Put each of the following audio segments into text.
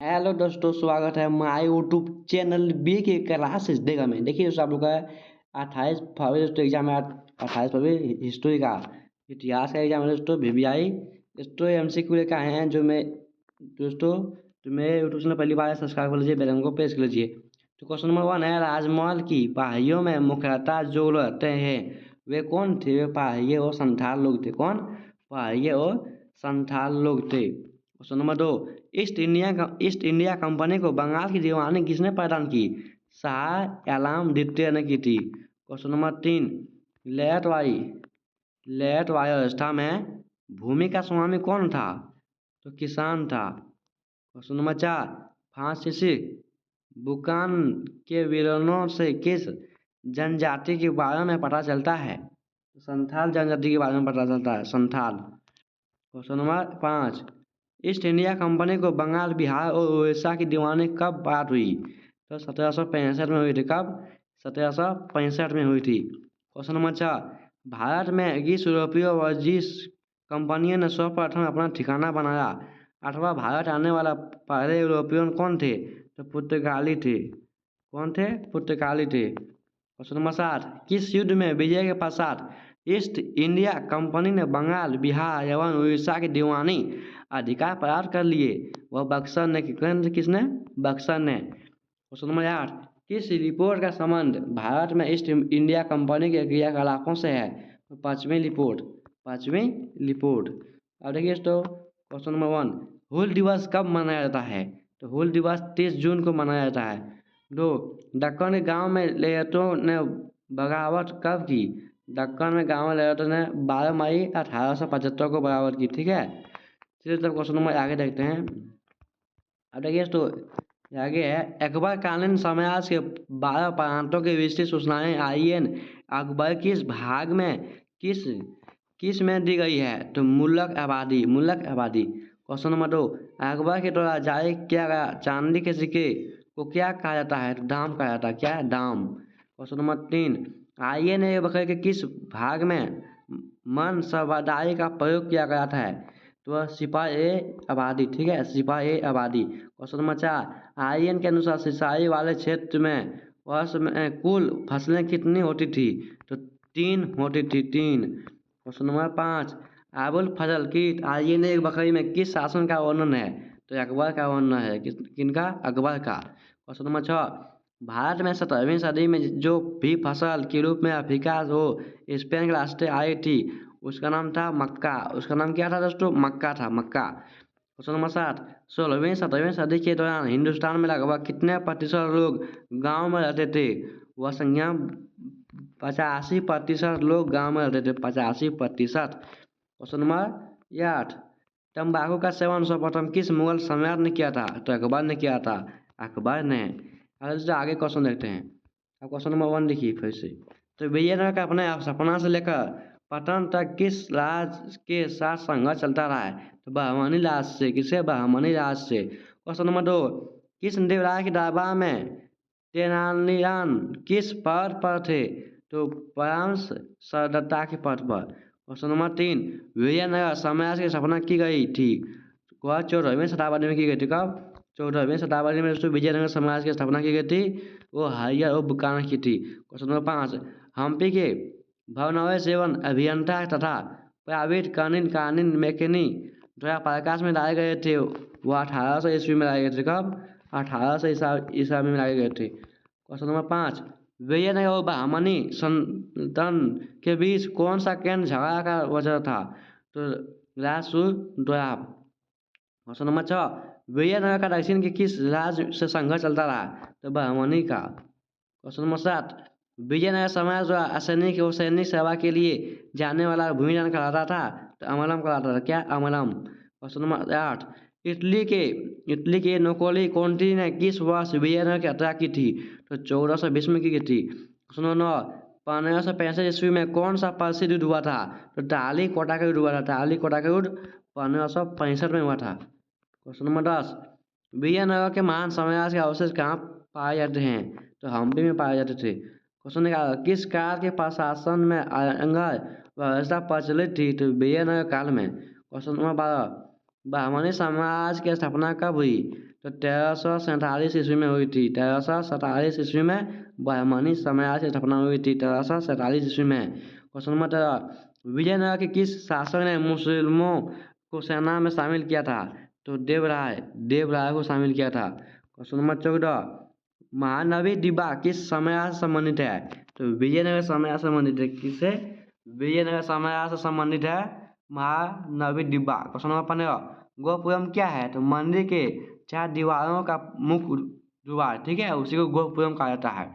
Hello दोस्तों, स्वागत है हमारे यूट्यूब चैनल बी के क्लासेस देखा में। देखिए दोस्तों, आप लोग का 28 फरवरी दोस्तों एग्जाम है। 28 फरवरी हिस्ट्री का, इतिहास का एग्जाम है दोस्तों। VVI दोस्तों MCQ लेकर आए हैं जो मैं दोस्तों, तो मेरे यूट्यूब चैनल पहली बार सब्सक्राइब कर लीजिए, बेल आइकन को प्रेस कर लीजिए। तो क्वेश्चन नंबर 1 है, राजमहल की पहाड़ियों में मुख्यतः जो रहते हैं वे कौन थे? वे पहाड़िए और संथाल लोग थे। कौन? पहाड़िए और संथाल लोग थे। Question number 2, east India company को बंगाल की दीवानी किसने प्रदान की? शाह आलम द्वितीय ने की थी। क्वेश्चन नंबर 3, लैट वायु व्यवस्था में भूमि का स्वामी कौन था? तो किसान था। क्वेश्चन नंबर 4, फ्रांसीसी बुकान के विवरणों से किस जनजाति के बारे में पता चलता है? संथाल जनजाति के बारे में पता चलता है, Santhal. Question number 5, east India company को बंगाल, बिहार और उड़ीसा की दीवानी कब बात हुई? तो 1765 में हुई थी। कब? 1765 में हुई थी। क्वेश्चन नंबर 6, भारत में किस यूरोपीय और जिस कंपनियों ने सर्वप्रथम अपना ठिकाना बनाया अथवा भारत आने वाला पहले यूरोपियन कौन थे? तो पुर्तगाली थे। कौन थे? पुर्तगाली थे। क्वेश्चन नंबर 7, किस युद्ध में विजय के पश्चात ईस्ट इंडिया कंपनी ने बंगाल, बिहार एवं उड़ीसा की दीवानी अधिकार प्राप्त कर लिए? वह बक्सर ने। किसने? बक्सर ने। क्वेश्चन नंबर 8, किस रिपोर्ट का संबंध भारत में ईस्ट इंडिया कंपनी के क्रियाकलापों से है? तो पांचवी रिपोर्ट। अब देखिए दोस्तों, क्वेश्चन नंबर 1, हूल दिवस कब मनाया जाता है? तो हूल दिवस 30 जून को मनाया जाता है। 2, दक्कन के गांव में लेयतों ने बगावत कब की? दक्कन में गांव में लेयतों ने 12 मई 1875 को बगावत की। ठीक है, चलिए तब क्वेश्चन नंबर आगे देखते हैं। अब देखिए तो आगे है, अकबर कालीन साम्राज्य के 12 प्रांतों की विस्तृत सूचनाएं आईएन अकबर किस भाग में किस में दी गई है? तो मुल्लक आबादी। क्वेश्चन नंबर 2, अकबर के द्वारा जारी किया गया चांदी के सिक्के को क्या कहा जाता है? तो दाम कहा जाता है। क्या है? दाम। क्वेश्चन नंबर 3, आईएन बकरे के किस भाग में मन सवादारी का प्रयोग किया गया था? तो सिपाही आबादी। ठीक है, सिपाही आबादी। क्वेश्चन नंबर 4, आईएन के अनुसार सिंचाई वाले क्षेत्र में वर्ष में कुल फसलें कितनी होती थी? तो 3 होती थी, 3। क्वेश्चन नंबर 5, अबुल फजल की आईएन एक बकरी में किस शासन का वर्णन है? तो अकबर का वर्णन है। किनका? अकबर का। क्वेश्चन नंबर 6, भारत में 17वीं सदी में जो भी फसल के रूप में अफ्रीका हो स्पेन के रास्ते आई थी उसका नाम था मक्का। उसका नाम क्या था दोस्तों? मक्का था, मक्का। क्वेश्चन नंबर 7, 16वीं 17वीं सदी के दौरान हिंदुस्तान में लगभग कितने प्रतिशत लोग गांव में रहते थे? वह संख्या 85% लोग गांव में रहते थे, 85%। क्वेश्चन नंबर 8, तंबाकू का सेवन सर्वप्रथम किस मुगल सम्राट ने किया था? तो अकबर ने किया था, अकबर ने। आगे क्वेश्चन देखते हैं। अब क्वेश्चन नंबर 1 देखिए फिर से, तो विजयनगर का अपने सपना से लेकर पतन तक किस राज के साथ संघर्ष चलता रहा है? तो बहमनी राज से। किसे? बहमनी राज से। क्वेश्चन नंबर 2, किस देवराय के दरबार में तेनालीराम किस पद पर थे? तो परम सरदत्ता के पद पर। क्वेश्चन नंबर 3, विजयनगर साम्राज्य की स्थापना की गई थी वह 14वीं शताब्दी में की गई थी। कब? 14वीं शताब्दी में दोस्तों विजयनगर साम्राज्य की स्थापना की गई थी, वो हरियर और बुकाना की थी। क्वेश्चन नंबर 5, हम्पी के भवनवेश एवं अभियंता तथा प्राइवेट कानीन मैकेनी द्वारा प्रकाश में लाए गए थे वो 1800 ईस्वी में लाए गए थे। कब? 1800 ईसा में लाए गए थे। क्वेश्चन नंबर 5, विजयनगर और बहमनी सल्तनत के बीच कौन सा केंद्र झगड़ा का वजह था? तो राजसूय। क्वेश्चन नंबर 6, विजयनगर का दक्षिण के किस राज्य से संघर्ष चलता रहा? तो बहमनी का। क्वेश्चन नंबर 7, विजयनगर समाज द्वारा असैनिक और सैनिक सेवा के लिए जाने वाला भूमिदान कराता था? तो अमलम कराता था। क्या? अमलम। क्वेश्चन नंबर 8, इटली के नोकोली कॉन्टी ने किस वर्ष विजयनगर की हत्या की थी? तो 1420 में की गई थी। क्वेश्चन नंबर 9, 1565 ईस्वी में कौन सा प्रसिद्ध युद्ध हुआ था? तो टाली कोटा का युद्ध हुआ था। टाली कोटा का युद्ध 1565 में हुआ था। क्वेश्चन नंबर 10, विजयनगर के महान साम्राज्य के अवशेष कहाँ पाए जाते हैं? तो हम्पी में पाए जाते थे। क्वेश्चन 11, किस काल के प्रशासन में अंगर व्यवस्था प्रचलित थी? तो विजयनगर काल में। क्वेश्चन नंबर 12, बहमनी समाज की स्थापना कब हुई? तो 1347 ईस्वी में हुई थी। 1347 ईस्वी में बहमनी साम्राज्य की स्थापना हुई थी 1347 ईस्वी में। क्वेश्चन नंबर 13, विजयनगर के किस शासक ने मुस्लिमों को सेना में शामिल किया था? तो देवराय को शामिल किया था। क्वेश्चन नंबर 14, महानवी डिब्बा किस साम्राज्य से संबंधित है? तो विजयनगर साम्राज्य से संबंधित है। किससे? विजयनगर साम्राज्य से संबंधित है महानवी डिब्बा। क्वेश्चन नंबर 15, गोपुरम क्या है? तो मंदिर के 4 दीवारों का मुख्य द्वार, ठीक है, उसी को गोपुरम कहा जाता है।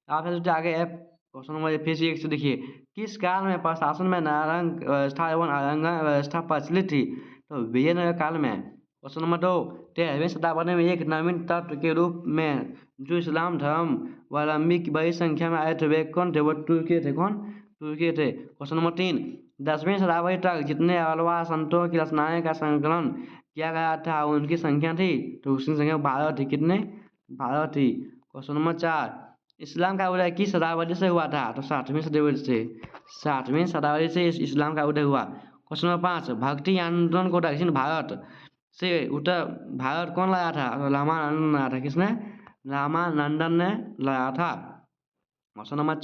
आप सोचते आगे क्वेश्चन नंबर फिर से एक से देखिए, किस काल में प्रशासन में नारंग व्यवस्था एवं आरंगन व्यवस्था प्रचलित थी? तो विजयनगर काल में। क्वेश्चन नंबर 2, 13वीं शताब्दी में एक नवीन तत्व के रूप में जो इस्लाम धर्मावलंबी की बड़ी संख्या में आए थे वे कौन थे? वो तुर्की थे। कौन? तुर्की थे। क्वेश्चन नंबर 3, 10वीं शताब्दी तक जितने अलवा संतों की रचनाएं का संकलन किया गया था उनकी संख्या थी? तो उसकी संख्या 12 थी। कितने? 12 थी। क्वेश्चन नंबर 4, इस्लाम का उदय किस शताब्दी से हुआ था? तो 7वीं शताब्दी से। 7वीं शताब्दी से इस्लाम का उदय हुआ। क्वेश्चन नंबर 5, भक्ति आंदोलन को दक्षिण भारत से उत्तर भारत कौन लाया था? तो रामानंदन लाया था। किसने? रामानंदन ने लाया था। क्वेश्चन नंबर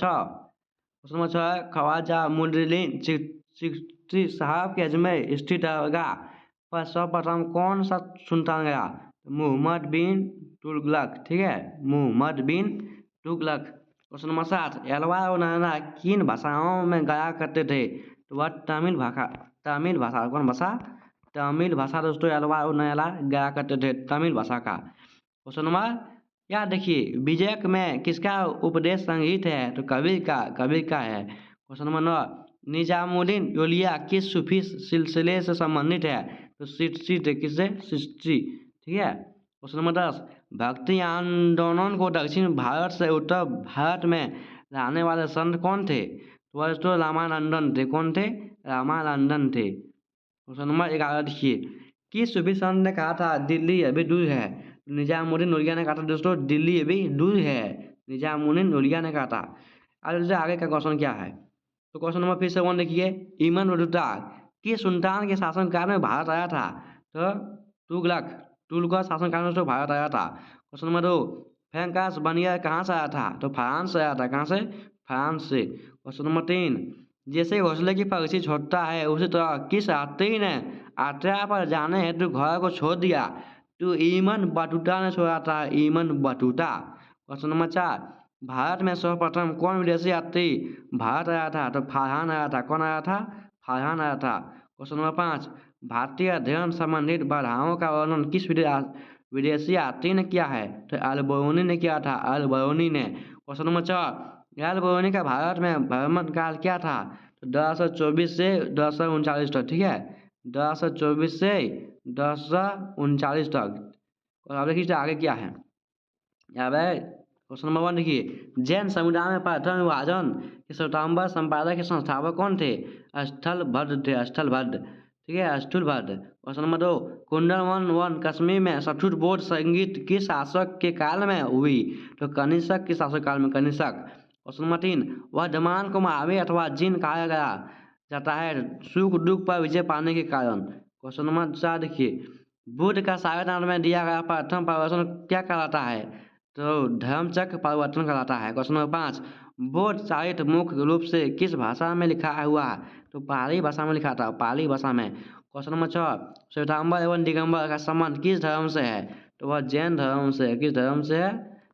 6, ख्वाजा मुइनुद्दीन चिश्ती साहब के अजमेर स्थित दरगाह पर सर्वप्रथम कौन सा सुल्तान गया? मोहम्मद बिन तुगलक, ठीक है, मोहम्मद बिन तुगलक। क्वेश्चन नंबर 7, एलवा और नैना किन भाषाओं में गाया करते थे? तो वह तमिल भाषा। कौन भाषा? तमिल भाषा दोस्तों एलवा और नैना गाया करते थे, तमिल भाषा का। क्वेश्चन नंबर, या देखिए, विजयक में किसका उपदेश संगीत है? तो कबीर का है। क्वेश्चन नंबर 9, निजामुद्दीन औलिया किस सूफी सिलसिले से संबंधित है? तो चिश्ती थे। किससे? चिश्ती, ठीक है। क्वेश्चन नंबर 10, भक्ति आंदोलन को दक्षिण भारत से उत्तर भारत में लाने वाले संत कौन थे? तो दोस्तों रामानंदन थे। कौन थे? रामानंदन थे। क्वेश्चन नंबर 11 देखिए, किस सूफी संत ने कहा था दिल्ली अभी दूर है? निजामुद्दीन औलिया ने कहा था दोस्तों दिल्ली अभी दूर है। निजामुद्दीन औलिया ने कहा था। आगे का क्वेश्चन क्या है? तो क्वेश्चन नंबर फिर से 1 देखिए, इब्न बतूता किस सुल्तान के शासनकाल में भारत आया था? तो तुगलक शासनकाल में भारत आया था। क्वेश्चन नंबर 2, फ्रैंकस बनिया कहाँ से आया था? तो फ्रांस से आया था। कहाँ से? फ्रांस से। क्वेश्चन नंबर 3, जैसे घोंसले की पक्षी छोड़ता है उसी तरह किस यात्री ने यात्रा पर जाने हेतु घर को छोड़ दिया? तो इब्न बतूता ने छोड़ा था। Ibn Battuta. Question number 4, Bharat में सर्वप्रथम कौन विदेशी यात्री भारत आया था? तो फारहान आया था। कौन आया था? फारहान आया था। क्वेश्चन नंबर 5, भारतीय अध्ययन संबंधित बाधाओं का वर्णन किस विदेशी यात्री ने किया है? तो अल-बरूनी ने किया था। अल-बरूनी ने। क्वेश्चन नंबर 4, अल-बरूनी का भारत में भ्रमण काल क्या था? तो 1224 से 1239 तक, ठीक है, 1224 से 1239 तक। और अब देखिए आगे क्या है। अब क्वेश्चन नंबर 1 देखिए, जैन समुदाय में प्रथम विभाजन के स्वयंवर संपादक के संस्थापक कौन थे? स्थलभद्र थे। स्थलभद्र, ठीक है, स्थूलभद्र। क्वेश्चन नंबर 2, कुंडल वन कश्मीर में सठुट बोर्ड संगीत किस शासक के काल में हुई? तो कनिष्क के शासक काल में। कनिष्क। क्वेश्चन नंबर 3, वर्धमान को महावीर अथवा जिन कहा गया जाता है सुख दुख पर विजय पाने के कारण? क्वेश्चन नंबर 4 देखिए, बुद्ध का सागर में दिया गया प्रथम प्रवचन क्या कहलाता है? तो धर्मचक्र प्रवर्तन कहलाता है। क्वेश्चन नंबर 5, बौद्ध साहित्य मुख्य रूप से किस भाषा में लिखा हुआ है? तो पाली भाषा में लिखा था। पाली भाषा में। क्वेश्चन नंबर 6, श्वेतांबर एवं दिगंबर का संबंध किस धर्म से है? तो वह जैन धर्म से है। किस धर्म से है?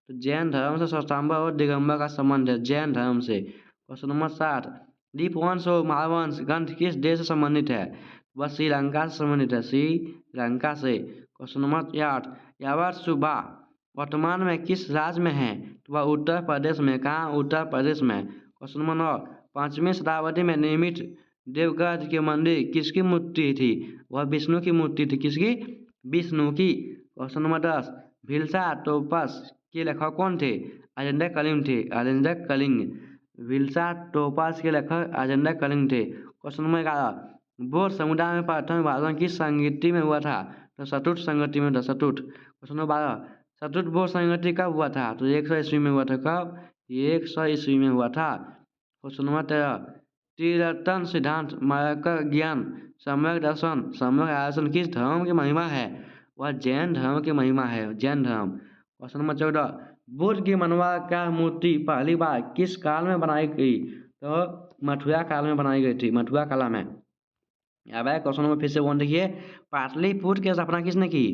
तो जैन धर्म से श्वेतांबर और दिगंबर का संबंध है, जैन धर्म से। क्वेश्चन नंबर 7, दीपवंश और महावंश ग्रंथ किस देश से संबंधित है? वह श्रीलंका से संबंधित है। श्रीलंका से। क्वेश्चन नंबर 8, यावत सुबा वर्तमान में किस राज्य में है? तो वह उत्तर प्रदेश में। कहाँ? उत्तर प्रदेश में। क्वेश्चन नंबर 9, 5वीं शताब्दी में निर्मित देवगढ़ के मंदिर किसकी मूर्ति थी? वह विष्णु की मूर्ति थी। किसकी? विष्णु की। क्वेश्चन नंबर 10, भिलसा टोपस के लेखक कौन थे? अजेंदर कलिंग थे। अजेंदर कलिंग। भिलसा टोपस के लेखक अजेंदर कलिंग थे। क्वेश्चन नंबर 11, बौद्ध समुदाय में प्रथम विभाजन किस संगति में हुआ था? तो सतुट संगति में था। सतुट। क्वेश्चन नंबर 12, सतुट बौद्ध संगति कब हुआ था? तो 100 ईस्वी में हुआ था। कब? 100 ईस्वी में हुआ था। क्वेश्चन नंबर 13, त्रिरत्न सिद्धांत, मार्ग ज्ञान, सम्यक दर्शन, सम्यक आदर्शन किस धर्म की महिमा है? वह जैन धर्म की महिमा है, जैन धर्म। क्वेश्चन नंबर 14, बुद्ध की मनवा का मूर्ति पहली बार किस काल में बनाई गई? तो मथुरा काल में बनाई गई थी, मथुरा काल में। अब है क्वेश्चन नंबर फिर से वन देखिए, पाटलिपुत्र की स्थापना किसने की?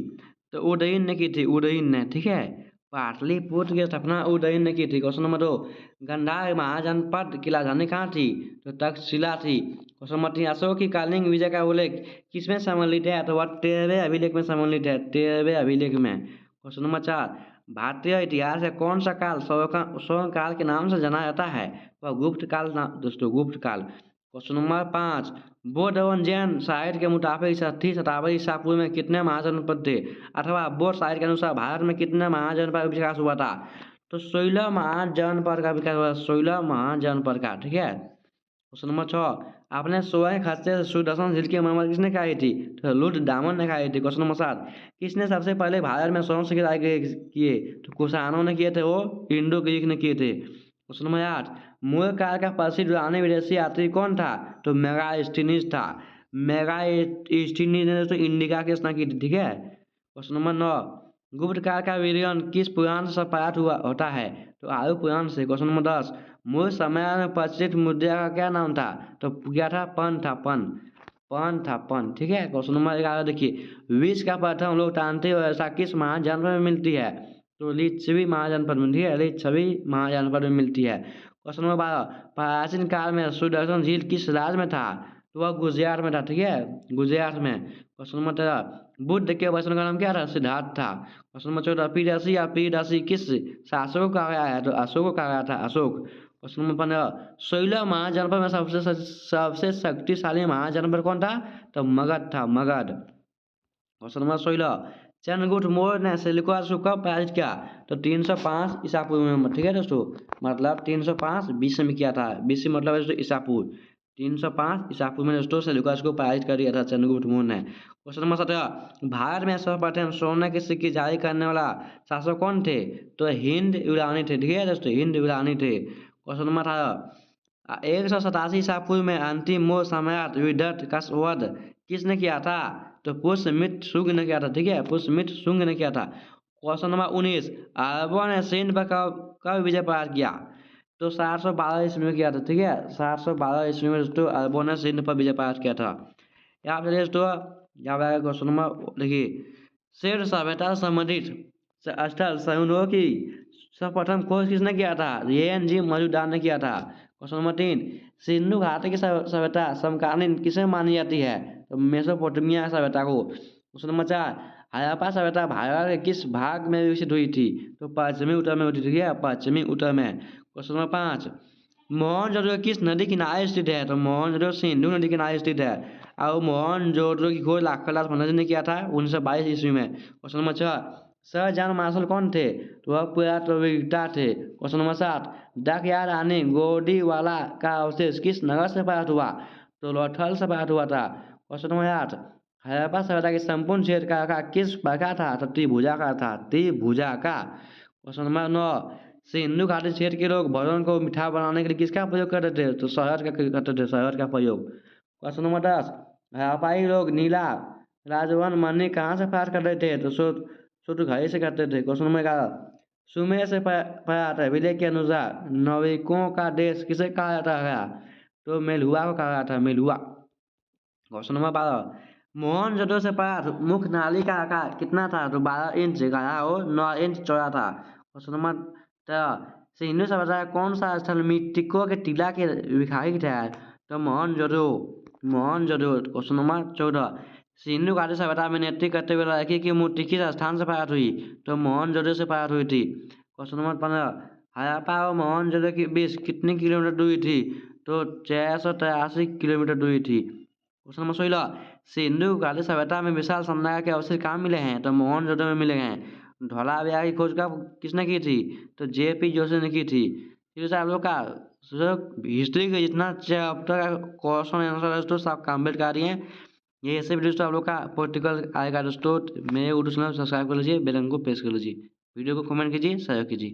तो उदयन ने की थी, उदयन ने, ठीक है। पाटलिपुत्र की स्थापना उदयन ने की थी। क्वेश्चन नंबर 2, गंधार महाजनपद की राजधानी कहाँ थी? तो तक्षशिला थी। क्वेश्चन नंबर 3, अशोक की कालिंग विजय का उल्लेख किसमें सम्मिलित है? तो वह 13वें अभिलेख में सम्मिलित है, 13वें अभिलेख में। क्वेश्चन नंबर 4, भारतीय इतिहास का कौन सा काल स्वर्ण काल के नाम से जाना जाता है? वह गुप्त काल दोस्तों, गुप्त काल। क्वेश्चन नंबर 5, बौद्ध एवं जैन साहित्य के मुताबिक 6वीं शताब्दी ईसा पूर्व में कितने महाजनपद थे? अथवा बौद्ध साहित्य के अनुसार भारत में कितने महाजनपद का विकास हुआ था? तो 16 महाजनपद का विकास हुआ, 16 महाजनपद का, ठीक है। क्वेश्चन नंबर 6, अपने स्वयं खर्चे से सुदर्शन झील की मरम्मत किसने कराई थी? तो लुट दामन ने कराई थी। क्वेश्चन नंबर 7, किसने सबसे पहले भारत में स्वर्ण सिक्के किए? तो कुषाणों ने किए थे, वो इंडो ग्रीक ने किए थे। क्वेश्चन नंबर 8, मूल काल का प्रसिद्ध ईरानी विदेशी यात्री कौन था? तो मेगास्थनीज था, मेगास्थनीज ने तो इंडिका की रचना की थी, ठीक है। क्वेश्चन नंबर 9, गुप्त काल का विवरण किस पुराण से प्राप्त हुआ होता है? तो आयु पुराण से। क्वेश्चन नंबर 10, मूल समय में प्रचलित मुद्रा का क्या नाम था? तो क्या था? पन था, पन, पन था, पन, ठीक है। क्वेश्चन नंबर 11 देखिए, विश्व का प्रथम लोकतांत्रिक व्यवस्था किस महाजनपद में मिलती है? तो लिच्छवी महाजनपद में, ठीक है, लिच्छवी महाजनपद में मिलती है। क्वेश्चन नंबर 12, प्राचीन काल में सुदर्शन झील किस राज्य में था? तो वह गुजरात में था, ठीक है, गुजरात में। क्वेश्चन नंबर 13, बुद्ध के वचन का नाम क्या था? सिद्धार्थ था। क्वेश्चन नंबर 14, प्रियदर्शी या प्रियदर्शी किस शासक को कहा गया है? तो अशोक को कहा गया था, अशोक। क्वेश्चन नंबर 15, 16 महाजनपद में सबसे शक्तिशाली महाजनपद कौन था? तो मगध था, मगध। क्वेश्चन नंबर 16, चंद्रगुप्त मौर्य ने सिलिकॉस को कब पराजित किया? तो 305 ईसा पूर्व में, ठीक है दोस्तों, मतलब 305 बीसी में किया था। बीसी मतलब दोस्तों ईसा पूर्व, 305 ईसा पूर्व में दोस्तों सिलिकॉस को पराजित कर दिया था चंद्रगुप्त मौर्य ने। क्वेश्चन नंबर 17, भारत में सर्वप्रथम सोने के सिक्के जारी करने वाला शासक कौन थे? तो हिंद ईरानी थे, ठीक है दोस्तों, हिंद ईरानी थे। क्वेश्चन नंबर 18, 187 ईसा पूर्व में अंतिम मौर्य सम्राट विदर्थ का वध किसने किया था? तो पुष्यमित्र शुंग ने किया था, ठीक है, पुष्यमित्र शुंग ने किया था। क्वेश्चन नंबर 19, अरबों ने सिंध पर कब विजय प्राप्त किया? तो 712 ईस्वी में किया था, ठीक है, 712 ईस्वी में दोस्तों अरबों ने सिंध पर विजय प्राप्त किया था। यहाँ पे दोस्तों यहाँ पे क्वेश्चन नंबर देखिए, सिंध सभ्यता से संबंधित स्थल संयुगों की सर्वप्रथम खोज किसने किया था? एन.जी. मजूमदार ने किया था। क्वेश्चन नंबर 3, सिंधु घाटी की सभ्यता समकालीन किसे मानी जाती है? तो मेसोपोटामिया सभ्यता को। क्वेश्चन नंबर 4, हड़प्पा सभ्यता भारत के किस भाग में विकसित हुई थी? तो पश्चिमी उत्तर में होती थी, पश्चिमी उत्तर में। क्वेश्चन नंबर 5, मोहनजोदड़ो किस नदी किनारे स्थित है? तो मोहनजोदड़ो सिंधु नदी किनारे स्थित है। और मोहनजोदड़ो की खोज लाखन पंडित ने किया था 1922 ईस्वी में। Question number 6, sir John Marshall कौन थे? तो वह पुरातत्वविद्ता थे। क्वेश्चन नंबर 7, डाकिया रानी गोडीवाला का अवशेष किस नगर से प्राप्त हुआ? तो लोथल से प्राप्त हुआ था। क्वेश्चन नंबर 8, हड़प्पा सभ्यता के संपूर्ण क्षेत्र का आकार किस प्रकार था? तो त्रिभुजाकार था, त्रिभुजाकार। क्वेश्चन नंबर 9, सिंधु घाटी क्षेत्र के लोग भोजन को मीठा बनाने के लिए किसका प्रयोग करते थे? तो शहद का करते थे, शहद का प्रयोग। क्वेश्चन नंबर 10, हड़प्पाई लोग नीला राजवन मणि कहाँ से प्राप्त करते थे? तो छोटू घाई से करते थे। क्वेश्चन नंबर 11, सुमेर से प्राप्त अभिलेख के अनुसार नाविकों का देश किसे कहा जाता है? तो मेलुआ को कहा जाता है, मेलुआ। क्वेश्चन नंबर 12, मोहनजोदड़ो से प्राप्त मुख्य नाली का आकार कितना था? तो 12 इंच गहरा और 9 इंच चौड़ा था। क्वेश्चन नंबर 13, सिंधु सभ्यता का कौन सा स्थल मृतकों के टीला के विखाई था? तो मोहनजोदड़ो, मोहनजोदड़ो। क्वेश्चन नंबर 14, सिंधु घाटी सभ्यता में नेतृत्व करते हुए लड़की की मूर्ति किस स्थान से प्राप्त हुई? तो मोहनजोदड़ो से प्राप्त हुई थी। क्वेश्चन नंबर 15, हड़प्पा और मोहनजोदड़ो के बीच कितनी किलोमीटर दूरी थी? तो 683 किलोमीटर दूरी थी। क्वेश्चन नंबर 16, सिंधु घाटी सभ्यता में विशाल समुदाय के अवशेष कहाँ मिले हैं? तो मोहनजोदड़ो में मिले हैं। धौलाविहार की खोज कब किसने की थी? तो जे.पी. जोशी ने की थी। फिर आप लोग का हिस्ट्री का जितना चैप्टर का क्वेश्चन आंसर है दोस्तों सब कंप्लीट कर रही हैं। ये ऐसे वीडियो दोस्तों आप लोग का प्रैक्टिकल आएगा दोस्तों। मेरे यूट्यूब चैनल सब्सक्राइब कर लीजिए, बेल आइकन को प्रेस कर लीजिए, वीडियो को कमेंट कीजिए, शेयर कीजिए।